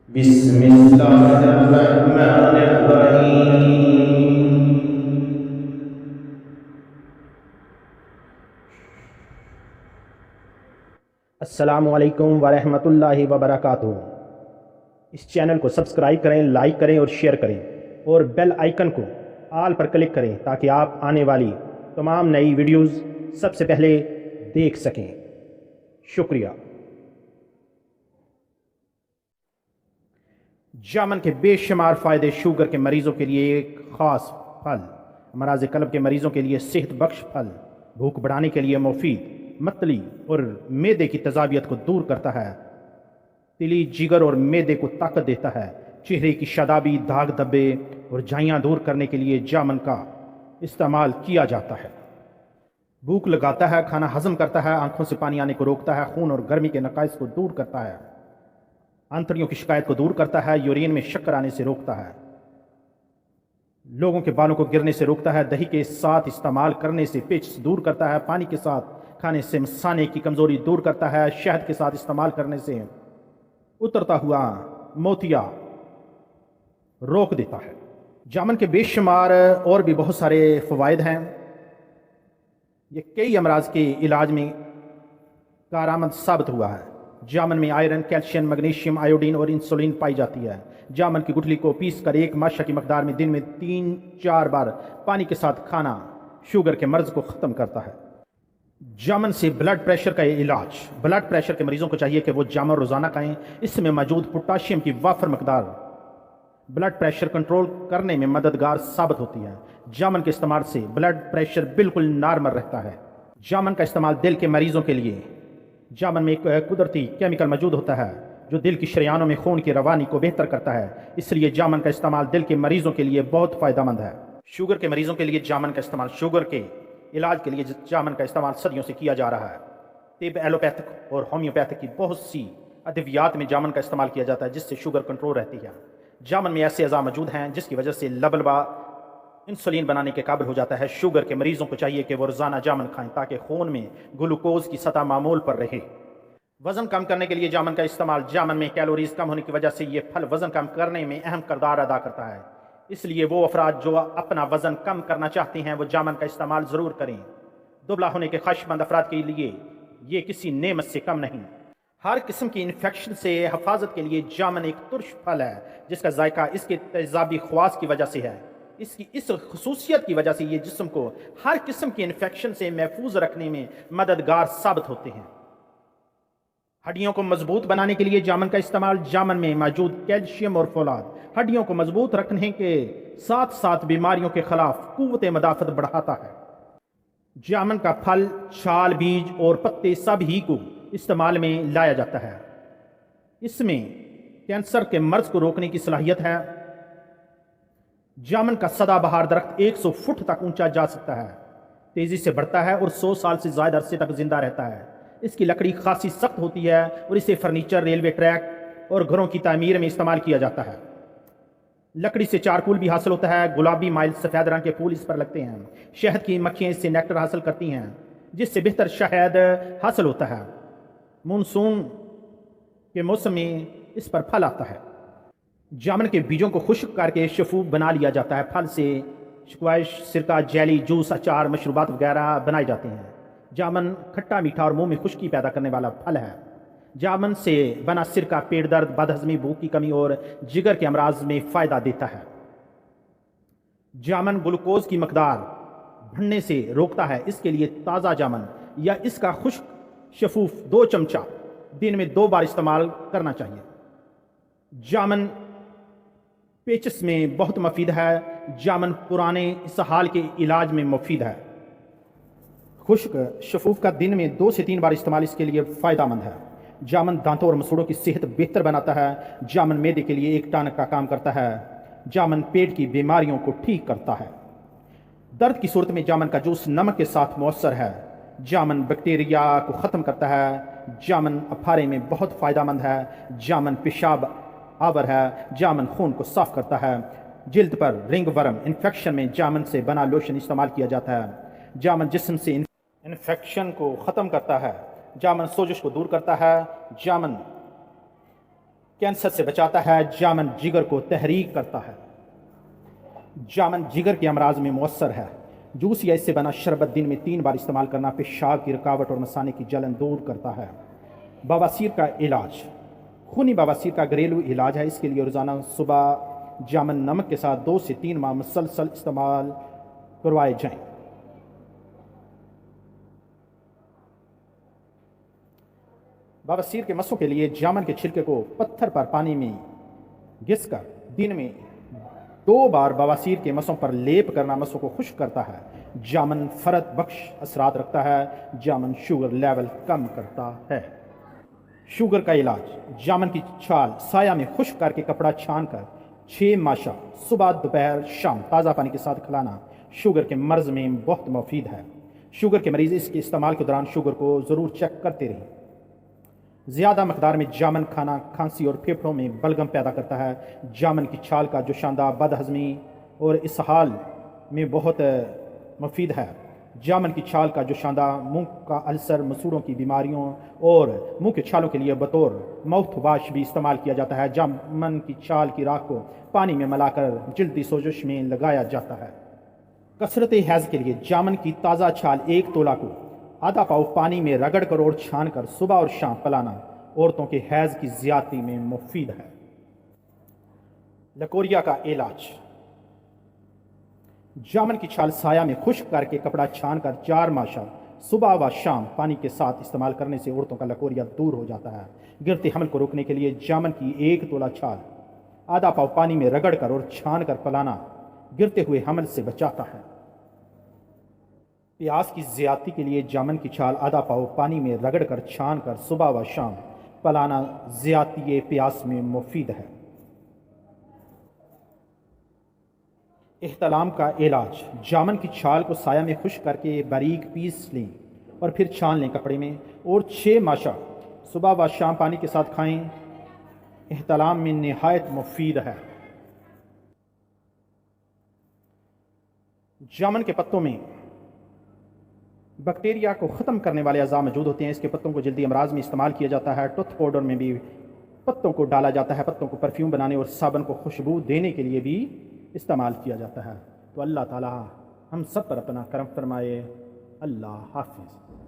بسم اللہ الرحمن الرحیم۔ السلام علیکم ورحمۃ اللہ وبرکاتہ۔ اس چینل کو سبسکرائب کریں، لائک کریں اور شیئر کریں، اور بیل آئیکن کو آل پر کلک کریں تاکہ آپ آنے والی تمام نئی ویڈیوز سب سے پہلے دیکھ سکیں۔ شکریہ۔ جامن کے بے شمار فائدے شوگر کے مریضوں کے لیے ایک خاص پھل، امراض قلب کے مریضوں کے لیے صحت بخش پھل، بھوک بڑھانے کے لیے مفید، متلی اور معدے کی تیزابیت کو دور کرتا ہے، تلی جگر اور معدے کو طاقت دیتا ہے، چہرے کی شادابی، داغ دھبے اور جھائیاں دور کرنے کے لیے جامن کا استعمال کیا جاتا ہے۔ بھوک لگاتا ہے، کھانا ہضم کرتا ہے، آنکھوں سے پانی آنے کو روکتا ہے، خون اور گرمی کے نقائص کو دور کرتا ہے، آنتڑیوں کی شکایت کو دور کرتا ہے، یورین میں شکر آنے سے روکتا ہے، لوگوں کے بالوں کو گرنے سے روکتا ہے، دہی کے ساتھ استعمال کرنے سے پیچس دور کرتا ہے، پانی کے ساتھ کھانے سے مثانے کی کمزوری دور کرتا ہے، شہد کے ساتھ استعمال کرنے سے اترتا ہوا موتیا روک دیتا ہے۔ جامن کے بے شمار اور بھی بہت سارے فوائد ہیں۔ یہ کئی امراض کے علاج میں کارآمد ثابت ہوا ہے۔ جامن میں آئرن، کیلشیم، میگنیشیم، آیوڈین اور انسولین پائی جاتی ہے۔ جامن کی گٹھلی کو پیس کر ایک ماشا کی مقدار میں دن میں 3-4 بار پانی کے ساتھ کھانا شوگر کے مرض کو ختم کرتا ہے۔ جامن سے بلڈ پریشر کا علاج۔ بلڈ پریشر کے مریضوں کو چاہیے کہ وہ جامن روزانہ کھائیں۔ اس میں موجود پوٹاشیم کی وافر مقدار بلڈ پریشر کنٹرول کرنے میں مددگار ثابت ہوتی ہے۔ جامن کے استعمال سے بلڈ پریشر بالکل نارمل رہتا ہے۔ جامن کا استعمال دل کے مریضوں کے لیے۔ جامن میں ایک قدرتی کیمیکل موجود ہوتا ہے جو دل کی شریانوں میں خون کی روانی کو بہتر کرتا ہے، اس لیے جامن کا استعمال دل کے مریضوں کے لیے بہت فائدہ مند ہے۔ شوگر کے مریضوں کے لیے جامن کا استعمال۔ شوگر کے علاج کے لیے جامن کا استعمال صدیوں سے کیا جا رہا ہے۔ طب ایلوپیتھک اور ہومیوپیتھک کی بہت سی ادویات میں جامن کا استعمال کیا جاتا ہے جس سے شوگر کنٹرول رہتی ہے۔ جامن میں ایسے اعضاء موجود ہیں جس کی وجہ سے لبلبا انسولین بنانے کے قابل ہو جاتا ہے۔ شوگر کے مریضوں کو چاہیے کہ وہ روزانہ جامن کھائیں تاکہ خون میں گلوکوز کی سطح معمول پر رہے۔ وزن کم کرنے کے لیے جامن کا استعمال۔ جامن میں کیلوریز کم ہونے کی وجہ سے یہ پھل وزن کم کرنے میں اہم کردار ادا کرتا ہے، اس لیے وہ افراد جو اپنا وزن کم کرنا چاہتے ہیں وہ جامن کا استعمال ضرور کریں۔ دبلا ہونے کے خواہش مند افراد کے لیے یہ کسی نعمت سے کم نہیں۔ ہر قسم کی انفیکشن سے حفاظت کے لیے جامن ایک ترش پھل ہے جس کا ذائقہ اس کے تیزابی خواص کی وجہ سے ہے۔ اس خصوصیت کی وجہ سے یہ جسم کو ہر قسم کی انفیکشن سے محفوظ رکھنے میں مددگار ثابت ہوتے ہیں۔ ہڈیوں کو مضبوط بنانے کے لیے جامن کا استعمال۔ جامن میں موجود کیلشیم اور فولاد ہڈیوں کو مضبوط رکھنے کے ساتھ ساتھ بیماریوں کے خلاف قوت مدافعت بڑھاتا ہے۔ جامن کا پھل، چھال، بیج اور پتے سب ہی کو استعمال میں لایا جاتا ہے۔ اس میں کینسر کے مرض کو روکنے کی صلاحیت ہے۔ جامن کا سدا بہار درخت 100 فٹ تک اونچا جا سکتا ہے، تیزی سے بڑھتا ہے اور 100 سال سے زائد عرصے تک زندہ رہتا ہے۔ اس کی لکڑی خاصی سخت ہوتی ہے اور اسے فرنیچر، ریلوے ٹریک اور گھروں کی تعمیر میں استعمال کیا جاتا ہے۔ لکڑی سے چارکول بھی حاصل ہوتا ہے۔ گلابی مائل سفید رنگ کے پھول اس پر لگتے ہیں۔ شہد کی مکھیاں اس سے نیکٹر حاصل کرتی ہیں جس سے بہتر شہد حاصل ہوتا ہے۔ مونسون کے موسم میں اس پر پھل آتا ہے۔ جامن کے بیجوں کو خشک کر کے شفوف بنا لیا جاتا ہے۔ پھل سے شکوائش، سرکہ، جیلی، جوس، اچار، مشروبات وغیرہ بنائے جاتے ہیں۔ جامن کھٹا میٹھا اور منہ میں خشکی پیدا کرنے والا پھل ہے۔ جامن سے بنا سرکہ پیٹ درد، بدہضمی، بھوک کی کمی اور جگر کے امراض میں فائدہ دیتا ہے۔ جامن گلوکوز کی مقدار بڑھنے سے روکتا ہے، اس کے لیے تازہ جامن یا اس کا خشک شفوف 2 چمچہ دن میں 2 بار استعمال کرنا چاہیے۔ جامن پیچس میں بہت مفید ہے۔ جامن پرانے اسہال کے علاج میں مفید ہے۔ خشک شفوف کا دن میں 2 سے 3 بار استعمال اس کے لیے فائدہ مند ہے۔ جامن دانتوں اور مسوڑوں کی صحت بہتر بناتا ہے۔ جامن معدے کے لیے ایک ٹانک کا کام کرتا ہے۔ جامن پیٹ کی بیماریوں کو ٹھیک کرتا ہے۔ درد کی صورت میں جامن کا جوس نمک کے ساتھ مؤثر ہے۔ جامن بیکٹیریا کو ختم کرتا ہے۔ جامن اپھارے میں بہت فائدہ مند ہے۔ جامن پیشاب آور ہے۔ جامن خون کو صاف کرتا ہے۔ جلد پر رنگ ورم انفیکشن میں جامن سے بنا لوشن استعمال کیا جاتا ہے۔ جامن جسم سے انفیکشن کو ختم کرتا ہے۔ جامن سوزش کو دور کرتا ہے۔ جامن کینسر سے بچاتا ہے، جامن جگر کو تحریک کرتا ہے، جامن جگر کے امراض میں مؤثر ہے، جوس یا اس سے بنا شربت دن میں 3 بار استعمال کرنا پیشاب کی رکاوٹ اور مثانے کی جلن دور کرتا ہے۔ بواسیر کا علاج، خونی بواسیر کا گھریلو علاج ہے، اس کے لیے روزانہ صبح جامن نمک کے ساتھ 2 سے 3 ماہ مسلسل استعمال کروائے جائیں۔ بواسیر کے مسوں کے لیے جامن کے چھلکے کو پتھر پر پانی میں گھس کر دن میں 2 بار بواسیر کے مسوں پر لیپ کرنا مسوں کو خشک کرتا ہے۔ جامن فرد بخش اثرات رکھتا ہے، جامن شوگر لیول کم کرتا ہے۔ شوگر کا علاج، جامن کی چھال سایہ میں خشک کر کے کپڑا چھان کر 6 ماشا صبح دوپہر شام تازہ پانی کے ساتھ کھلانا شوگر کے مرض میں بہت مفید ہے۔ شوگر کے مریض اس کے استعمال کے دوران شوگر کو ضرور چیک کرتے رہیں۔ زیادہ مقدار میں جامن کھانا کھانسی اور پھیپھڑوں میں بلغم پیدا کرتا ہے۔ جامن کی چھال کا جوشاندہ بد ہضمی اور اسہال میں بہت مفید ہے۔ جامن کی چھال کا جوشاندہ منہ کا السر، مسوڑوں کی بیماریوں اور منہ کے چھالوں کے لیے بطور ماؤتھ واش بھی استعمال کیا جاتا ہے۔ جامن کی چھال کی راکھ کو پانی میں ملا کر جلدی سوزش میں لگایا جاتا ہے۔ کثرت حیض کے لیے جامن کی تازہ چھال 1 تولہ کو آدھا پاؤ پانی میں رگڑ کر اور چھان کر صبح اور شام پلانا عورتوں کے حیض کی زیادتی میں مفید ہے۔ لکوریا کا علاج، جامن کی چھال سایہ میں خشک کر کے کپڑا چھان کر 4 ماشا صبح و شام پانی کے ساتھ استعمال کرنے سے عورتوں کا لکوریا دور ہو جاتا ہے۔ گرتے حمل کو روکنے کے لیے جامن کی 1 تولہ چھال آدھا پاؤ پانی میں رگڑ کر اور چھان کر پلانا گرتے ہوئے حمل سے بچاتا ہے۔ پیاس کی زیادتی کے لیے جامن کی چھال آدھا پاؤ پانی میں رگڑ کر چھان کر صبح و شام پلانا زیادتی پیاس میں مفید ہے۔ احتلام کا علاج، جامن کی چھال کو سایہ میں خشک کر کے باریک پیس لیں اور پھر چھان لیں کپڑے میں اور 6 ماشا صبح و شام پانی کے ساتھ کھائیں۔ احتلام میں نہایت مفید ہے۔ جامن کے پتوں میں بیکٹیریا کو ختم کرنے والے اعضاء موجود ہوتے ہیں۔ اس کے پتوں کو جلدی امراض میں استعمال کیا جاتا ہے۔ ٹوتھ پاؤڈر میں بھی پتوں کو ڈالا جاتا ہے۔ پتوں کو پرفیوم بنانے اور صابن کو خوشبو دینے کے لیے بھی استعمال کیا جاتا ہے۔ تو اللہ تعالی ہم سب پر اپنا کرم فرمائے۔ اللہ حافظ۔